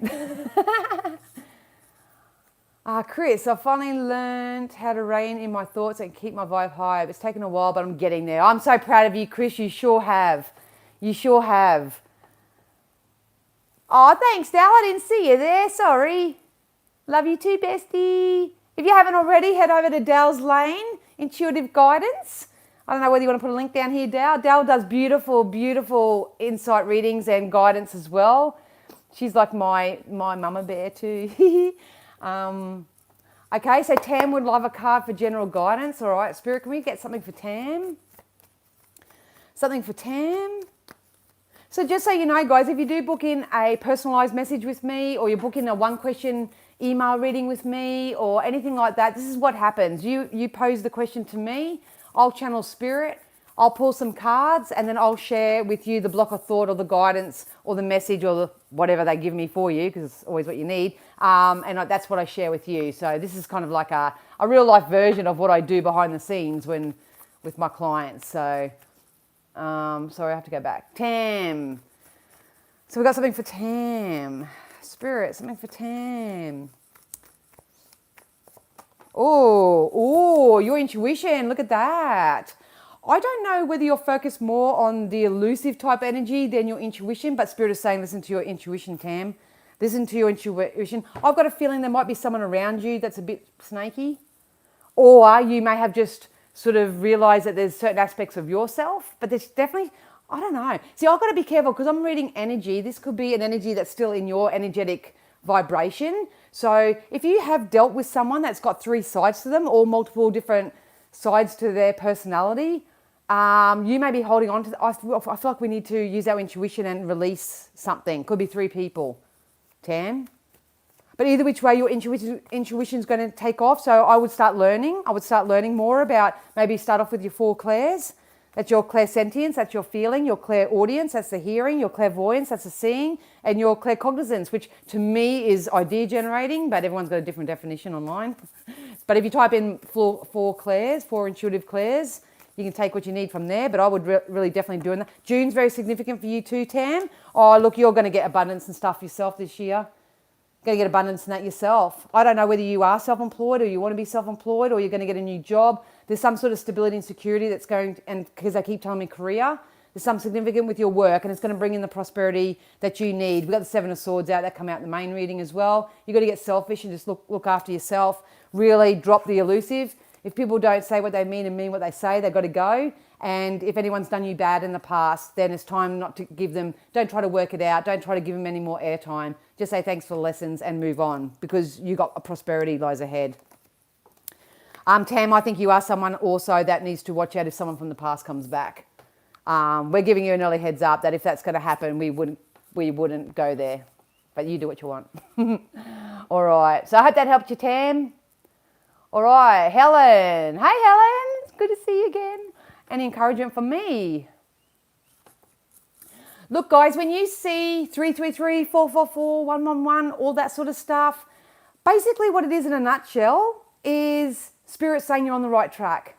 Chris, I finally learned how to rein in my thoughts and keep my vibe high. It's taken a while, but I'm getting there. I'm so proud of you, Chris. You sure have. You sure have. Oh, thanks, Dal. I didn't see you there. Sorry. Love you too, bestie. If you haven't already, head over to Dal's Lane, Intuitive Guidance. I don't know whether you want to put a link down here, Dal. Dal does beautiful, beautiful insight readings and guidance as well. She's like my mama bear too. Okay, so Tam would love a card for general guidance. All right, Spirit, can we get something for Tam? Something for Tam. So just so you know, guys, if you do book in a personalised message with me, or you book in a one-question email reading with me, or anything like that, this is what happens. You pose the question to me, I'll channel Spirit, I'll pull some cards, and then I'll share with you the block of thought or the guidance or the message or the whatever they give me for you, because it's always what you need. And that's what I share with you. So this is kind of like a real life version of what I do behind the scenes with my clients. So, sorry, I have to go back. Tam. So we've got something for Tam. Spirit, something for Tam. Oh, your intuition. Look at that. I don't know whether you're focused more on the elusive type energy than your intuition, but Spirit is saying listen to your intuition, Tam. Listen to your intuition. I've got a feeling there might be someone around you that's a bit snaky. Or you may have just sort of realised that there's certain aspects of yourself, but there's definitely, I don't know. See, I've got to be careful because I'm reading energy. This could be an energy that's still in your energetic vibration. So if you have dealt with someone that's got three sides to them, or multiple different sides to their personality, you may be holding on to, I feel like we need to use our intuition and release something. Could be three people, Tam. But either which way, your intuition's going to take off. So I would start learning. I would start learning more about, maybe start off with your four clairs. That's your clairsentience, that's your feeling, your clairaudience, that's the hearing, your clairvoyance, that's the seeing, and your claircognizance, which to me is idea generating, but everyone's got a different definition online. But if you type in four clairs, four intuitive clairs, you can take what you need from there, but I would really definitely doing that. June's very significant for you too, Tam. Oh, look, you're going to get abundance and stuff yourself this year. Going to get abundance in that yourself. I don't know whether you are self-employed or you want to be self-employed or you're going to get a new job. There's some sort of stability and security that's going, and because they keep telling me career, there's some significant with your work and it's going to bring in the prosperity that you need. We've got the Seven of Swords out that come out in the main reading as well. You've got to get selfish and just look after yourself. Really drop the elusive. If people don't say what they mean and mean what they say, they've got to go. And if anyone's done you bad in the past, then it's time not to give them, don't try to work it out. Don't try to give them any more airtime. Just say thanks for the lessons and move on, because you got a prosperity lies ahead. Tam, I think you are someone also that needs to watch out if someone from the past comes back. We're giving you an early heads up that if that's going to happen, we wouldn't go there. But you do what you want. All right. So I hope that helped you, Tam. All right. Helen. Hey, Helen. It's good to see you again. Any encouragement from me? Look, guys, when you see 333, 444, 111, all that sort of stuff, basically what it is in a nutshell is Spirit saying you're on the right track.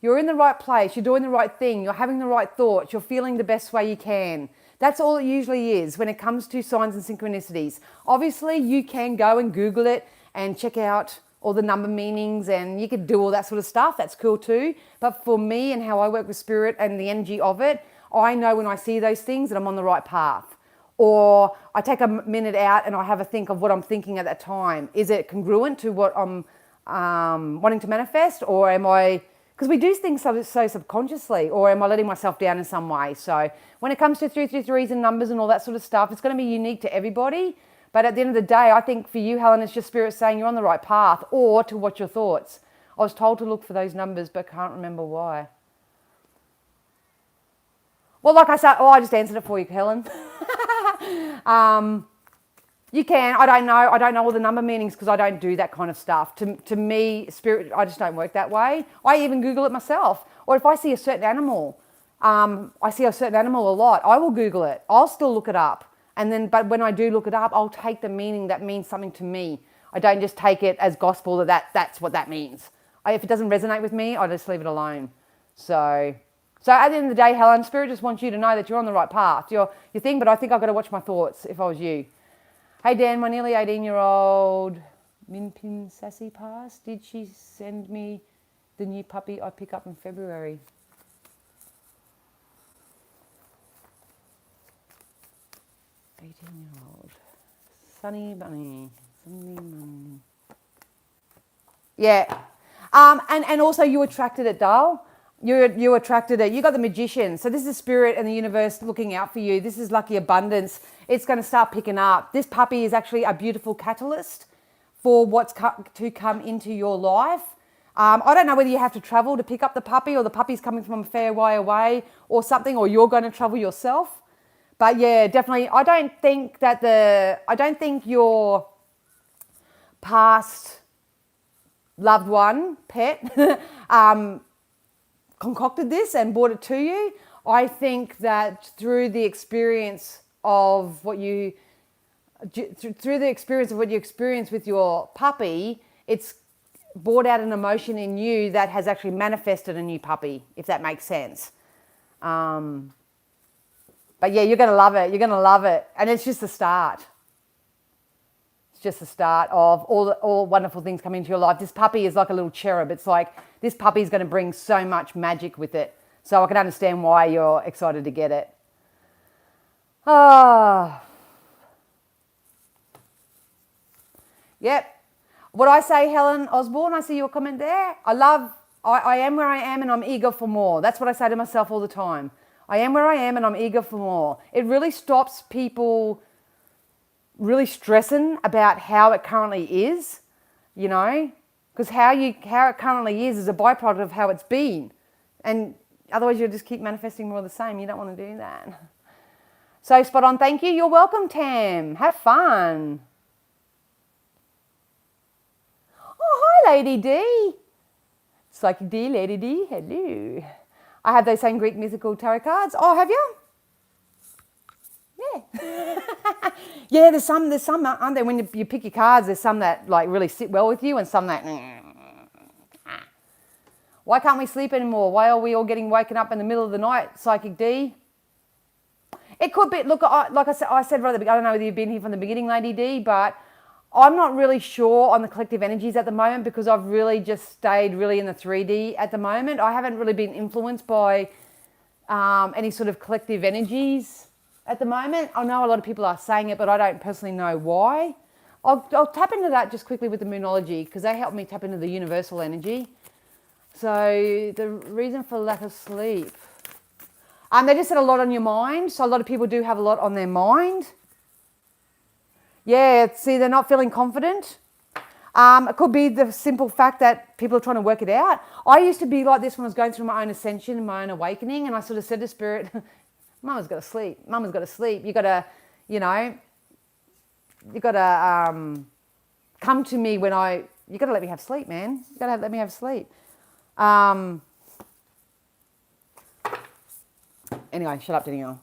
You're in the right place. You're doing the right thing. You're having the right thoughts. You're feeling the best way you can. That's all it usually is when it comes to signs and synchronicities. Obviously, you can go and Google it and check out all the number meanings, and you could do all that sort of stuff. That's cool too. But for me and how I work with Spirit and the energy of it, I know when I see those things that I'm on the right path. Or I take a minute out and I have a think of what I'm thinking at that time. Is it congruent to what I'm wanting to manifest? Or am I, because we do things so subconsciously, or am I letting myself down in some way? So when it comes to 333s and numbers and all that sort of stuff, it's going to be unique to everybody. But at the end of the day, I think for you, Helen, it's just Spirit saying you're on the right path, or to watch your thoughts. I was told to look for those numbers, but can't remember why. Well, like I said, I just answered it for you, Helen. You can. I don't know. I don't know all the number meanings because I don't do that kind of stuff. To me, Spirit, I just don't work that way. I even Google it myself. Or if I see a certain animal, I see a certain animal a lot, I will Google it. I'll still look it up. And then, but when I do look it up, I'll take the meaning that means something to me. I don't just take it as gospel that's what that means. If it doesn't resonate with me, I just leave it alone. So So at the end of the day, Helen, Spirit just wants you to know that you're on the right path. Your thing, but I think I've got to watch my thoughts if I was you. Hey Dan, my nearly 18-year-old Minpin Sassy passed. Did she send me the new puppy I pick up in February? 18-year-old Sunny Bunny. Yeah. And also you attracted it, Dale. You attracted it. You got the Magician. So this is Spirit and the universe looking out for you. This is lucky abundance. It's going to start picking up. This puppy is actually a beautiful catalyst for what's to come into your life. I don't know whether you have to travel to pick up the puppy or the puppy's coming from a fair way away or something, or you're going to travel yourself. But yeah, definitely. I don't think your past loved one, pet, concocted this and brought it to you. I think that through the experience of what you experience with your puppy, it's brought out an emotion in you that has actually manifested a new puppy, if that makes sense. But yeah, you're going to love it. You're going to love it. And it's just the start. It's just the start of all wonderful things coming into your life. This puppy is like a little cherub. It's like this puppy is going to bring so much magic with it. So I can understand why you're excited to get it. Yep. What I say, Helen Osborne, I see your comment there. I am where I am and I'm eager for more. That's what I say to myself all the time. I am where I am and I'm eager for more. It really stops people really stressing about how it currently is, you know, because how it currently is a byproduct of how it's been. And otherwise you'll just keep manifesting more of the same. You don't want to do that. So spot on. Thank you. You're welcome, Tam. Have fun. Oh, hi, Lady D. Psychic D, Lady D. Hello. I have those same Greek mythical tarot cards. Oh, have you? Yeah. Yeah, there's some, aren't there? When you pick your cards, there's some that like really sit well with you and some that... Why can't we sleep anymore? Why are we all getting woken up in the middle of the night, Psychic D? It could be, look, like I said right at the beginning, I don't know whether you've been here from the beginning, Lady D, but I'm not really sure on the collective energies at the moment because I've really just stayed really in the 3D at the moment. I haven't really been influenced by any sort of collective energies at the moment. I know a lot of people are saying it, but I don't personally know why. I'll tap into that just quickly with the Moonology because they help me tap into the universal energy. So the reason for lack of sleep. They just said a lot on your mind. So a lot of people do have a lot on their mind. Yeah, see, they're not feeling confident. It could be the simple fact that people are trying to work it out. I used to be like this when I was going through my own ascension and my own awakening, and I sort of said to Spirit, Mama's got to sleep. Mama's got to sleep. You got to, you got to come to me when you got to let me have sleep, man. You got to let me have sleep. Anyway, shut up, Danielle.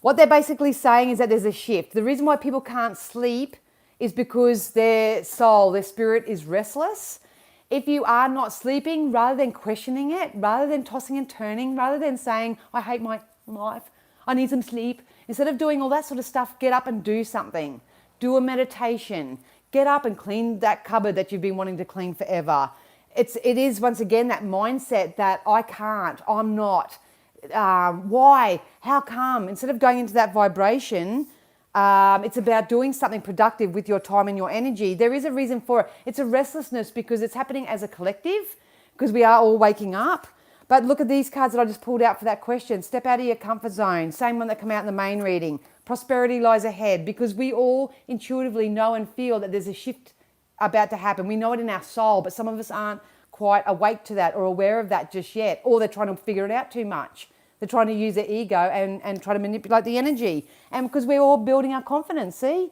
What they're basically saying is that there's a shift. The reason why people can't sleep is because their soul, their spirit is restless. If you are not sleeping, rather than questioning it, rather than tossing and turning, rather than saying, I hate my life, I need some sleep, instead of doing all that sort of stuff, get up and do something. Do a meditation. Get up and clean that cupboard that you've been wanting to clean forever. It is, once again, that mindset that I can't, I'm not. Why? How come? Instead of going into that vibration, it's about doing something productive with your time and your energy. There is a reason for it. It's a restlessness because it's happening as a collective, because we are all waking up. But look at these cards that I just pulled out for that question. Step out of your comfort zone. Same one that came out in the main reading. Prosperity lies ahead, because we all intuitively know and feel that there's a shift about to happen. We know it in our soul, but some of us aren't quite awake to that or aware of that just yet, or they're trying to figure it out too much. They're trying to use their ego and try to manipulate the energy. And because we're all building our confidence, see?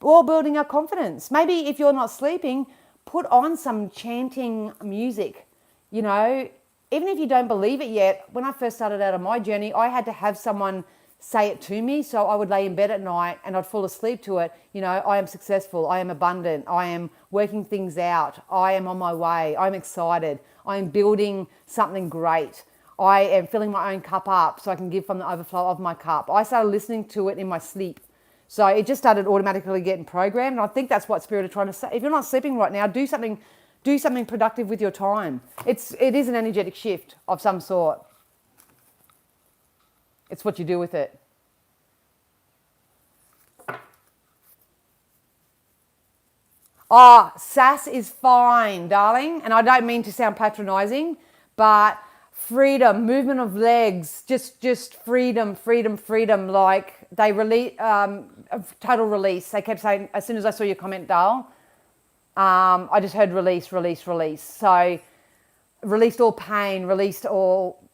We're all building our confidence. Maybe if you're not sleeping, put on some chanting music. You know, even if you don't believe it yet, when I first started out on my journey, I had to have someone say it to me. So I would lay in bed at night and I'd fall asleep to it. You know, I am successful. I am abundant. I am working things out. I am on my way. I'm excited. I'm building something great. I am filling my own cup up so I can give from the overflow of my cup. I started listening to it in my sleep. So it just started automatically getting programmed. And I think that's what Spirit are trying to say. If you're not sleeping right now, do something productive with your time. It is an energetic shift of some sort. It's what you do with it. Oh, sass is fine, darling. And I don't mean to sound patronizing, but freedom, movement of legs, just freedom. Like they release, total release. They kept saying, as soon as I saw your comment, Dal, I just heard release. So released all pain,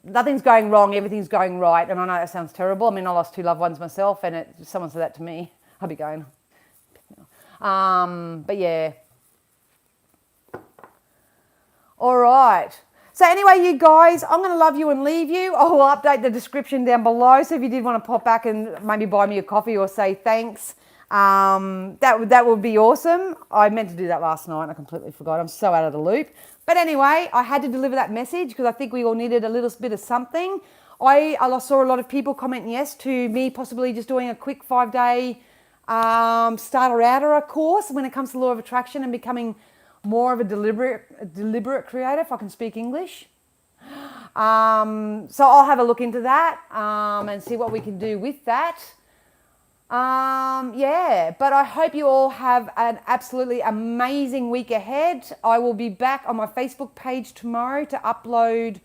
nothing's going wrong, everything's going right. And I know that sounds terrible. I mean, I lost 2 loved ones myself, and someone said that to me. I'll be going. But yeah. All right. So anyway, you guys, I'm going to love you and leave you. I will update the description down below. So if you did want to pop back and maybe buy me a coffee or say thanks, that would be awesome. I meant to do that last night. I completely forgot. I'm so out of the loop. But anyway, I had to deliver that message because I think we all needed a little bit of something. I saw a lot of people comment yes to me possibly just doing a quick 5-day starter outer course when it comes to law of attraction and becoming more of a deliberate creator, if I can speak English. So I'll have a look into that and see what we can do with that. Yeah, but I hope you all have an absolutely amazing week ahead. I will be back on my Facebook page tomorrow to upload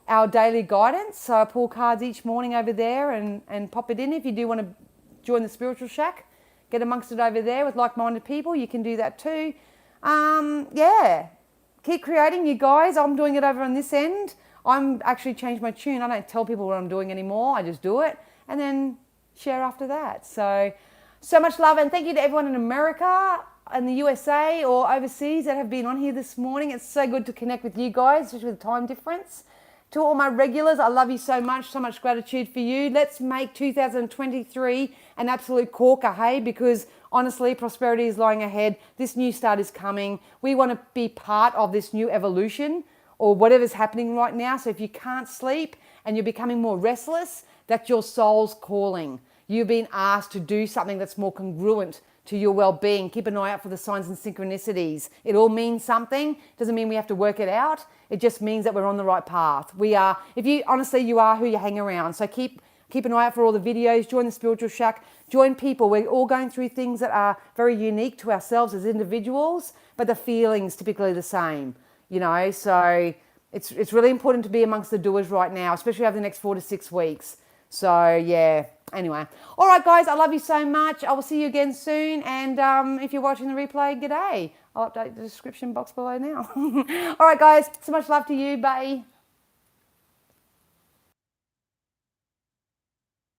our daily guidance. So I pull cards each morning over there and pop it in. If you do want to join the Spiritual Shack, get amongst it over there with like-minded people, you can do that too. Yeah, keep creating, you guys. I'm doing it over on this end. I'm actually changed my tune. I don't tell people what I'm doing anymore. I just do it and then share after that. So much love, and thank you to everyone in America and the USA or overseas that have been on here this morning. It's so good to connect with you guys, especially with the time difference. To all my regulars, I love you so much gratitude for you. Let's make 2023 an absolute corker, hey, because honestly, prosperity is lying ahead. This new start is coming. We want to be part of this new evolution or whatever's happening right now. So if you can't sleep and you're becoming more restless, that's your soul's calling. You've been asked to do something that's more congruent to your well-being. Keep an eye out for the signs and synchronicities. It all means something. Doesn't mean we have to work it out. It just means that we're on the right path. We are, honestly, you are who you hang around. So keep an eye out for all the videos. Join the Spiritual Shack. Join people. We're all going through things that are very unique to ourselves as individuals, but the feeling's typically the same, So it's really important to be amongst the doers right now, especially over the next 4 to 6 weeks. So yeah, anyway. All right, guys, I love you so much. I will see you again soon. And if you're watching the replay, g'day. I'll update the description box below now. All right, guys, so much love to you. Bye.